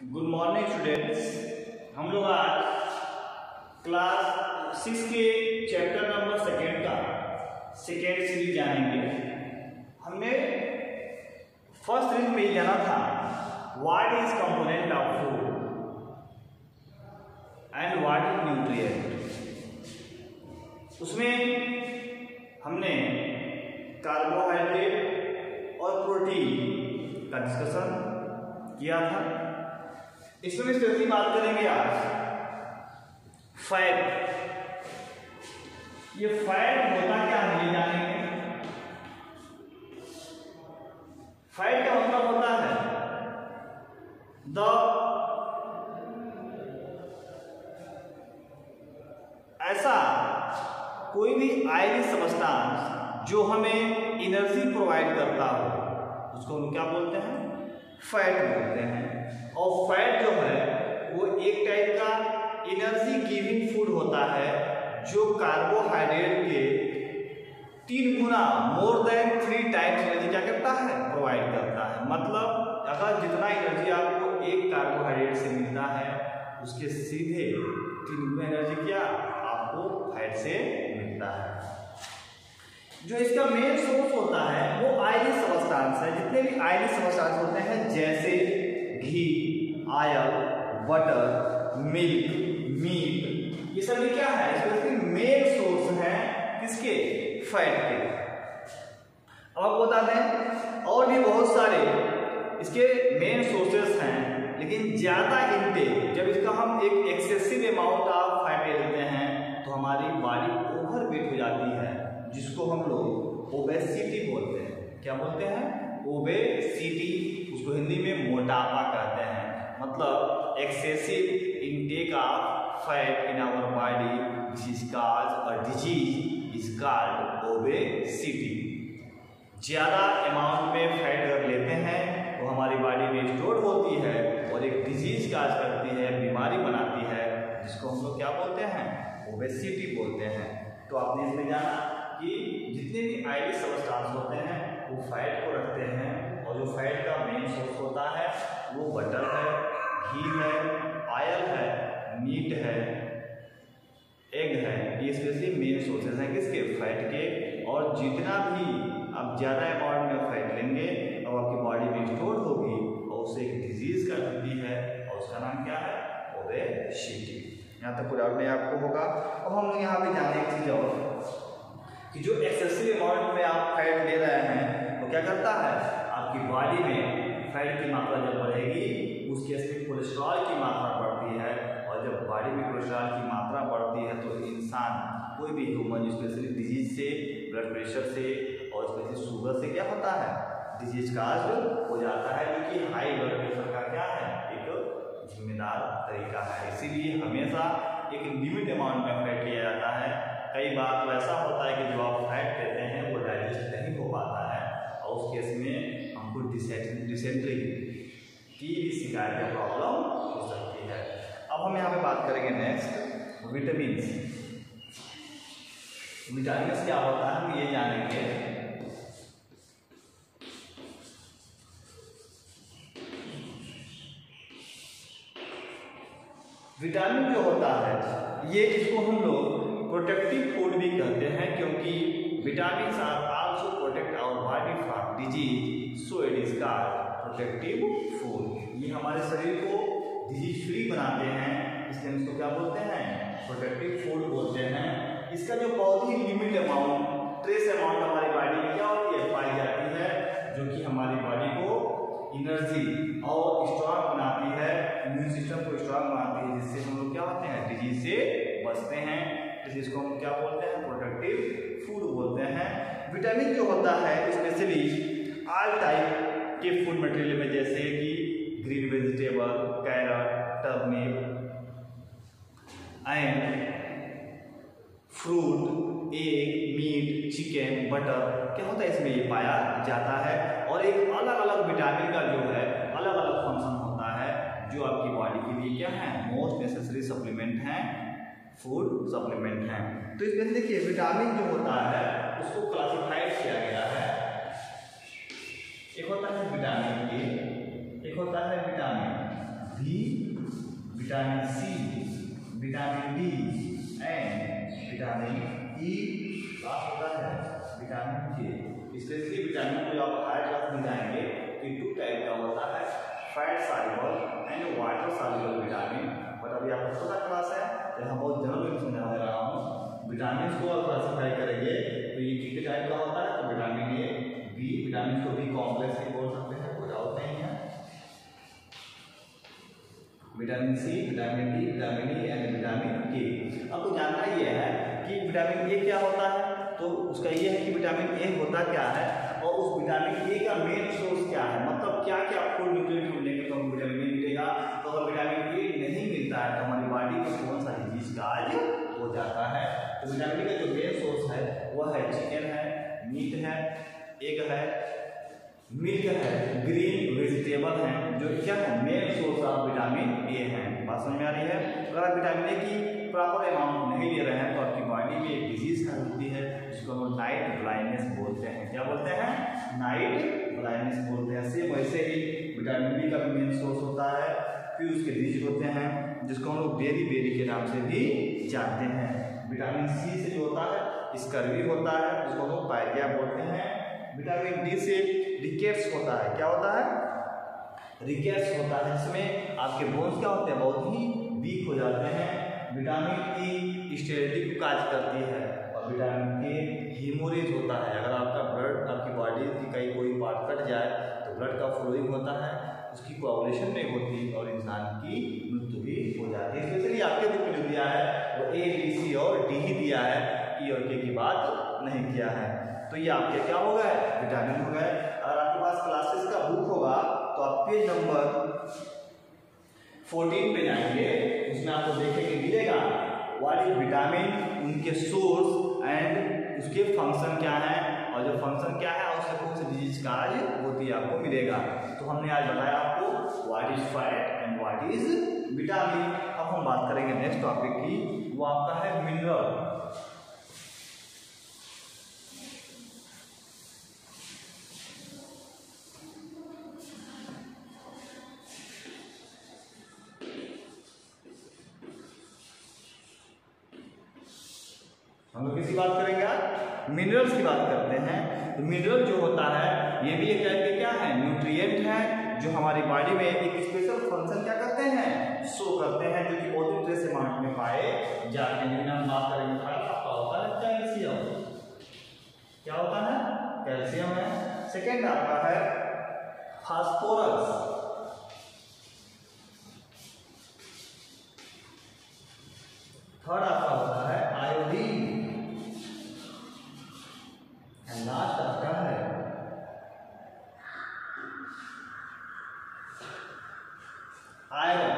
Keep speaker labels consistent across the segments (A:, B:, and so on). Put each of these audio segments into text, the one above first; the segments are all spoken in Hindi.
A: Good morning students. हम लोग आज क्लास 6 के चैप्टर नंबर 2 का सेकेंड सीरीज जानेंगे। हमने फर्स्ट सीरीज में जाना था what is component of food and what is nutrient. उसमें हमने कार्बोहाइड्रेट और प्रोटीन का डिस्कशन किया था। इसमें स्पेशली बात करेंगे आज फैट। ये फैट होता क्या है ये जानेंगे। फैट का मतलब होता है ऐसा कोई भी आयनिक सब्सटेंस जो हमें एनर्जी प्रोवाइड करता हो उसको हम क्या बोलते हैं, फैट बोलते हैं। और फैट जो है वो एक टाइप का एनर्जी गिविंग फूड होता है जो कार्बोहाइड्रेट के 3 गुना मोर देन 3 टाइम्स एनर्जी क्या करता है, प्रोवाइड करता है। मतलब अगर जितना एनर्जी आपको एक कार्बोहाइड्रेट से मिलता है उसके सीधे 3 गुना एनर्जी क्या आपको फैट से मिलता है। जो इसका मेन सोर्स होता है वो आयनिक सब्सटेंस है। जितने भी आयनिक सब्सटेंस होते हैं जैसे घी, ऑयल, बटर, मिल्क, मीट, ये सभी क्या है, इसके मेन सोर्स है किसके, फैट के। अब आपको बता दें और भी बहुत सारे इसके मेन सोर्सेस हैं, लेकिन ज्यादा इनटेक जब इसका हम एक एक्सेसिव अमाउंट ऑफ फैट ले लेते हैं तो हमारी बॉडी ओवरवेट हो जाती है, जिसको हम लोग ओबेसिटी बोलते हैं। क्या बोलते हैं, ओबेसिटी। उसको हिंदी में मोटापा कहते हैं। मतलब excessive intake of fat in our body which is called a disease is called obesity. ज्यादा अमाउंट में फैट अगर लेते हैं तो हमारी बॉडी में स्टोर होती है और एक डिजीज काज करती है, बीमारी बनाती है, जिसको हम लोग क्या बोलते हैं, ओबेसिटी बोलते हैं। तो आपने इसमें जाना कि जितने भी आयनिक सब्सटेंस होते हैं वो फैट को रखते हैं, और जो फैट का मेन सोर्स होता है वो बटर है, घी है, ऑयल है, मीट है, एग है। ये स्पेशली मेन सोर्सेज हैं किसके, फैट के। और जितना भी आप ज़्यादा अमाउंट में फैट लेंगे और आपकी बॉडी में स्टोर होगी और उससे एक डिजीज का बनती है और उसका नाम क्या है, ओबेसिटी। यहाँ तक पूरा अपने आपको होगा। अब हम लोग यहाँ पे जाने एक चीज़ और कि जो एक्सेसिव अमाउंट में आप फैट ले रहे हैं वो क्या करता है, आपकी बॉडी में फैट की मात्रा जब बढ़ेगी उस केस में कोलेस्ट्रॉल की मात्रा बढ़ती है, और जब बॉडी में कोलेस्ट्रॉल की मात्रा बढ़ती है तो इंसान कोई भी ह्यूमन स्पेशली डिजीज से, ब्लड प्रेशर से और स्पेशली शुगर से क्या होता है, डिजीज काज हो जाता है, जो कि हाई ब्लड प्रेशर का क्या है, एक जिम्मेदार तरीका है। इसीलिए हमेशा एक लिमिट अमाउंट में फैट लिया जाता है। कई बार तो ऐसा होता है कि जो आप फैट लेते हैं वो डाइजेस्ट नहीं हो पाता है और उस केस में हमको डिसेंट्री की भी शिकायत या प्रॉब्लम हो सकती है। अब हम यहाँ पे बात करेंगे नेक्स्ट विटामिन। विटामिन क्या होता है हम ये जानेंगे। विटामिन जो होता है ये इसको हम लोग प्रोटेक्टिव फूड भी कहते हैं, क्योंकि vitamin are also protect our body from disease, so it is called protective food. ये हमारे शरीर को डिजीज फ्री बनाते हैं, इसलिए हम इसको क्या बोलते हैं, प्रोटेक्टिव फूड बोलते हैं। इसका जो बहुत ही लिमिट अमाउंट, ट्रेस अमाउंट हमारी बॉडी में क्या होती है, पाई जाती है, जो कि हमारी बॉडी को एनर्जी और स्ट्रॉन्ग बनाती है, इम्यून सिस्टम को स्ट्रॉन्ग बनाती है, जिससे हम लोग क्या होते हैं, डिजीज से बचते हैं। जिसको हम क्या बोलते हैं, प्रोटेक्टिव फूड बोलते हैं। विटामिन जो होता है स्पेशली ऑल टाइप के फूड मटेरियल में, जैसे कि green vegetable, carrot, turnip and fruit, egg, meat, chicken, butter, क्या होता है इसमें ये पाया जाता है। और एक अलग अलग विटामिन का जो है अलग अलग फंक्शन होता है, जो आपकी बॉडी के लिए क्या है, मोस्ट नेसेसरी सप्लीमेंट है, फूड सप्लीमेंट हैं। तो इसमें देखिए विटामिन जो होता है उसको क्लासिफाइड किया गया है। एक होता है विटामिन ए, एक होता है vitamin B vitamin C, vitamin D and vitamin E, बात होता है विटामिन के। स्पेशली विटामिन को आप हायर क्लास में जाएंगे तो 2 टाइप का होता है, fat soluble and water soluble vitamin. But अभी आपको छोटा क्लास है तो यहाँ बहुत जनरल में समझा दे रहा हूँ। विटामिन को आप क्लासिफाई करेंगे तो ये कितने टाइप का होता है, तो विटामिन ए, बी, विटामिन को बी कॉम्प्लेक्स भी बोल सकते हैं, कोई डाउट नहीं है। Vitamin C, vitamin D, vitamin E and vitamin K. आपको जानना ये है कि विटामिन ए क्या होता है, तो उसका ये है कि विटामिन ए होता क्या है और उस विटामिन ए का मेन सोर्स क्या है, मतलब क्या क्या आपको न्यूट्रिएंट मिलेंगे तो हमको विटामिन ए मिलेगा। तो अगर विटामिन ए नहीं मिलता है तो हमारी बॉडी में कौन सा डिजीज का आज हो जाता है। तो विटामिन का जो मेन सोर्स है वह है चिकन है, मीट है, एग है, मिल्क है, ग्रीन वेजिटेबल है, जो क्या है main source of vitamin A है। बात समझ में आ रही है। अगर आप विटामिन ए की प्रॉपर अमाउंट नहीं ले रहे हैं तो आपकी बॉडी में एक डिजीज का होती है जिसको हम नाइट ब्लाइंडनेस बोलते हैं। क्या बोलते हैं, नाइट ब्लाइंडनेस बोलते हैं। सेम वैसे ही विटामिन बी का भी मेन सोर्स होता है, फिर उसके डिजीज होते हैं जिसको हम लोग बेरी बेरी के नाम से भी जानते हैं। विटामिन सी से जो होता है स्कर्वी होता है जिसको हम लोग पायरिया बोलते हैं। विटामिन डी से रिकेट्स होता है, क्या होता है, रिकेट्स होता है, जिसमें आपके बोन्स क्या होते हैं बहुत ही वीक हो जाते हैं। विटामिन ई स्टेरिलिटी को काज करती है और विटामिन के हीमोरेज होता है। अगर आपका ब्लड आपकी बॉडी की कहीं कोई पार्ट कट जाए तो ब्लड का फ्लोइंग होता है, उसकी कोआगुलेशन नहीं होती और इंसान की मृत्यु भी हो जाती है। स्पेशली आपके बुक में जो दिया है वो ए, बी, सी और डी ही दिया है, ई और के की बात नहीं किया है। तो ये आपके क्या हो गए, विटामिन हो गए। अगर आपके पास क्लासेस का बुक होगा तो आप पेज नंबर 14 पे जाएंगे, उसमें आपको देखने को मिलेगा व्हाट इज विटामिन, उनके सोर्स एंड उसके फंक्शन क्या है, और जो फंक्शन क्या है और उससे कौन सी डिजीज का आज होती है आपको मिलेगा। तो हमने आज बताया आपको what is fat and what is vitamin. अब हम बात करेंगे नेक्स्ट टॉपिक की, वो आपका है मिनरल। हम लोग किसी बात करेंगे आज, मिनरल्स की बात करते हैं। तो मिनरल जो होता है ये भी एक टाइप के क्या है, न्यूट्रिएंट है, जो हमारी बॉडी में एक स्पेशल फंक्शन क्या करते हैं, शो करते हैं, जो कि बहुत ही ट्रेस अमाउंट में पाए जाते हैं। हम बात करेंगे आपका होता है कैल्शियम। क्या होता है, कैल्शियम है। सेकेंड आपका है फास्फोरस। थर्ड आपका होता है आयोडीन। लास्ट आपका है आयरन।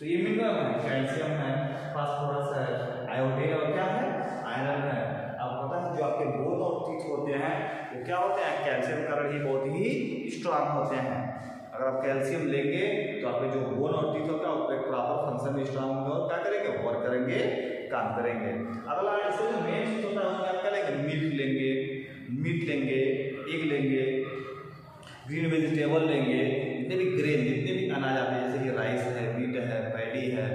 A: तो ये मिनरल है, कैल्शियम है, फास्फोरस है, आयोडीन और क्या है, आयरन है। आपको पता है जो आपके बोन और टीथ होते हैं वो क्या होते हैं, कैल्शियम कारण ही बहुत ही स्ट्रांग होते हैं। अगर आप कैल्शियम लेंगे तो आपके जो बोन और टीथ होता है उसका प्रॉपर फंक्शन में स्ट्रांग होंगे और क्या करेंगे, वर्क करेंगे, काम करेंगे। अगला इससे जो मेन चीज होता है उसमें आप क्या लेंगे, मिल्क लेंगे, मीट लेंगे, एग लेंगे, ग्रीन वेजिटेबल लेंगे, जितने भी ग्रेन, जितने भी अनाज आते हैं जैसे कि राइस है, वीट है, पैडी है,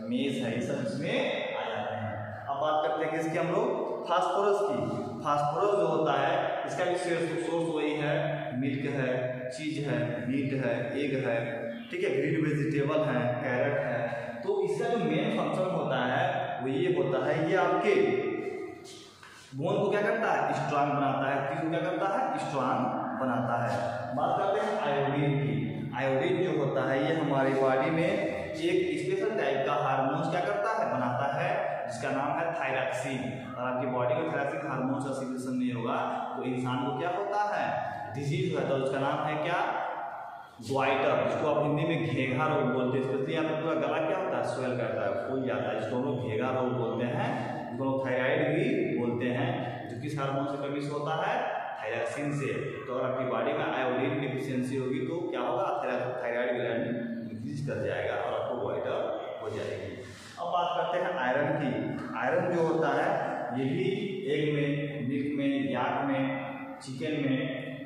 A: मेज है, ये सब इसमें आ जाते हैं। अब बात करते हैं किसकी हम लोग, फास्फोरस की। फास्फोरस जो होता है इसका भी सोर्स वही है, मिल्क है, चीज है, मीट है, एग है, ठीक है, ग्रीन वेजिटेबल है, कैरेट है। तो इसका जो मेन फंक्शन होता है वो ये होता है, ये आपके बोन को क्या करता है, स्ट्रांग बनाता है, टीथ को क्या करता है, स्ट्रांग बनाता है। बात करते हैं आयोडीन की। आयोडीन जो होता है ये हमारी बॉडी में एक स्पेशल टाइप का हार्मोन क्या करता है, बनाता है, जिसका नाम है थायरॉक्सिन। और आपकी बॉडी में थायरॉक्सिन हार्मोन का सिक्रेशन नहीं होगा तो इंसान को क्या होता है, डिजीज होता है। उसका नाम है क्या, ग्वाइटर, जिसको आप हिंदी में घेघा रोग बोलते हैं। स्पेशली यहाँ पे पूरा गला क्या होता है, स्वेल करता है, फूल जाता है, जिसको हम लोग घेघा रोग बोलते हैं, जिसको लोग थायराइड भी बोलते हैं, जो किस हार्मोन से कमी से होता है, थायरॉक्सिन से। तो अगर आपकी बॉडी में आयोडीन डिफिशियंसी होगी तो क्या होगा, थायराइड ग्लैंड इंक्रीज कर जाएगा और आपको ग्वाइटर हो जाएगी। अब बात करते हैं आयरन की। आयरन जो होता है ये भी एग में, मिल्क में, याक में, चिकन में,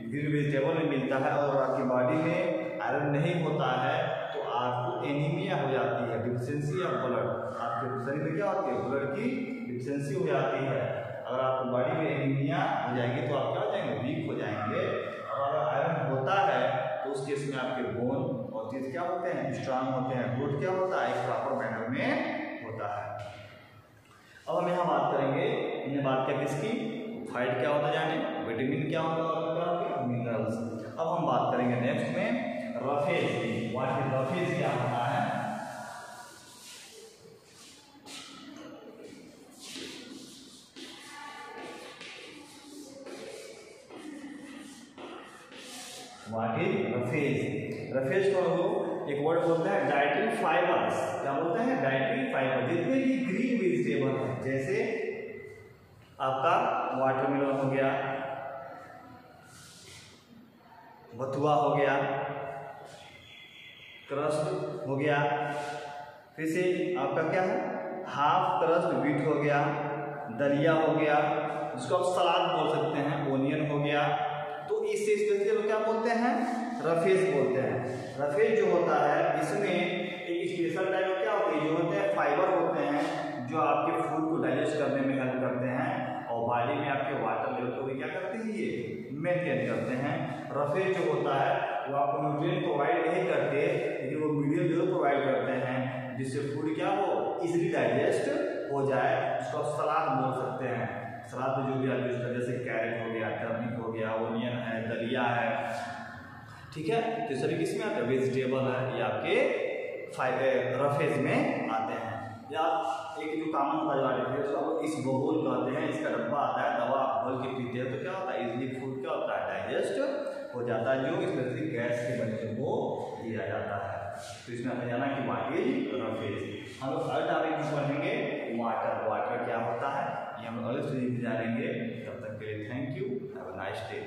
A: ग्रीन वेजिटेबल में मिलता है और आपकी बॉडी में आयरन नहीं होता है तो आपको एनीमिया हो जाती है, डिफिशियंसी ऑफ ब्लड, आपके शरीर में क्या होती है, ब्लड की डिफिशियंसी हो जाती है। अगर आपकी बॉडी में एनीमिया हो जाएगी तो आप क्या हो जाएंगे, वीक हो जाएंगे। और अगर आयरन होता है तो उस केस में आपके बोन और टीथ क्या होते हैं, स्ट्रांग होते हैं, ग्रोथ क्या होता है, एक प्रॉपर मैनर में होता है। अब हम यहाँ बात करेंगे, हमने बात किया किसकी, फाइट क्या होता है जाने, विटामिन क्या होता है और क्या मिनरल्स। अब हम बात करेंगे नेक्स्ट में रफेज की, व्हाट इज रफेज क्या होता है। व्हाट इज रफेज, रफेज को एक वर्ड बोलते हैं डाइटरी फाइबर्स, क्या बोलते हैं, डाइटरी फाइबर। जितने भी ग्रीन वेजिटेबल है, जैसे आपका वाटरमेलन हो गया, बथुआ हो गया, क्रस्ट हो गया, फिर से आपका क्या है, हाफ क्रस्ट व्हीट हो गया, दलिया हो गया, जिसको आप सलाद बोल सकते हैं, ओनियन हो गया, तो इससे स्पेशली क्या बोलते हैं, रफेज बोलते हैं। रफेज जो होता है इसमें एक स्पेशल टाइप का क्या होती है, जो होते हैं फाइबर होते हैं जो आपके फूड को डाइजेस्ट करने में हेल्प करते हैं और बॉडी में आपके वाटर लेवल को भी क्या करते हैं, ये मेंटेन करते हैं। रफेज जो होता है वो आपको न्यूट्रिएंट प्रोवाइड नहीं करते, लेकिन वो मीडियम लेवल प्रोवाइड करते हैं जिससे फूड क्या हो, इजीली डाइजेस्ट हो जाए। उसको आप सलाद बोल सकते हैं, सलाद में जो भी आप यूज करते हैं, जैसे कैरेट हो गया, टर्निप हो गया, ओनियन है, दलिया है, ठीक है, तो सभी किसमें आते हैं, वेजिटेबल है, ये आपके रफेज में आते हैं। या एक जो कॉमन होता है जो इस बबूल कहते हैं, इसका डब्बा आता है, दवा आप खोल के पीते हैं तो क्या होता है, इजीली फूड क्या होता है, डाइजेस्ट हो जाता है, जो स्पेशली गैस के बच्चों को दिया जाता है। तो इसमें हमें जाना कि व्हाट इज रफेज। हम लोग अगले टॉपिक में पढ़ेंगे वाटर, वाटर क्या होता है, ये हम लोग अगले स्टडी में जानेंगे। तब तक के लिए thank you, have a nice day.